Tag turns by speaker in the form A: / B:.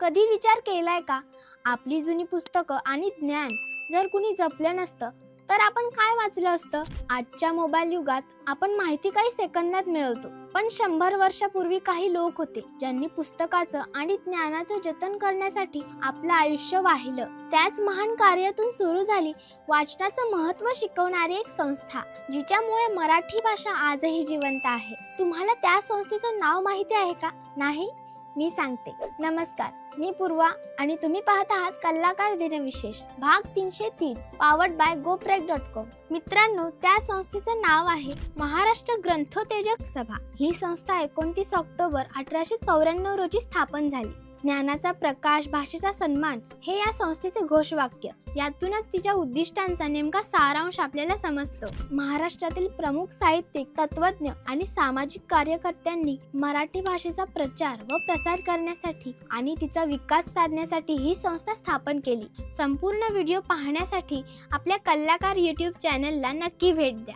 A: कधी विचार केलाय का, आपली जुनी पुस्तकं आणि ज्ञान जर कुणी जपलं नसतं तर आपण काय वाचलं असतं? आजच्या मोबाईल युगात आपण माहिती काही सेकंदात मिळवतो, पण 100 वर्षापूर्वी काही लोक होते ज्यांनी पुस्तकाचं आणि ज्ञानाचं जतन करण्यासाठी आपलं आयुष्य वाहिलं. त्याच महान कार्यातून सुरू झाली वाचनाचं महत्त्व शिकवणारी एक संस्था, जिच्यामुळे मराठी भाषा आजही जिवंत आहे. तुम्हाला त्या संस्थेचं नाव माहिती आहे का? नाही? मी सांगते. नमस्कार, मी पूर्वा आणि तुम्ही पाहत आहात कलाकार दिनविशेष भाग 303 पावर्ड बाय gopreg.com. मित्रांनो, त्या संस्थेचं नाव आहे महाराष्ट्र ग्रंथोत्तेजक सभा. ही संस्था 29 ऑक्टोबर 1894 रोजी स्थापन झाली. ज्ञानाचा प्रकाश, भाषेचा सन्मान हे या संस्थेचे घोषवाक्य. यातूनच तिच्या उद्दिष्टांचा नेमका सारांश आपल्याला समजतो. महाराष्ट्रातील प्रमुख साहित्यिक, तत्वज्ञ आणि सामाजिक कार्यकर्त्यांनी मराठी भाषेचा प्रचार व प्रसार करण्यासाठी आणि तिचा विकास साधण्यासाठी ही संस्था स्थापन केली. संपूर्ण व्हिडिओ पाहण्यासाठी आपल्या कलाकार YouTube चॅनलला नक्की भेट द्या.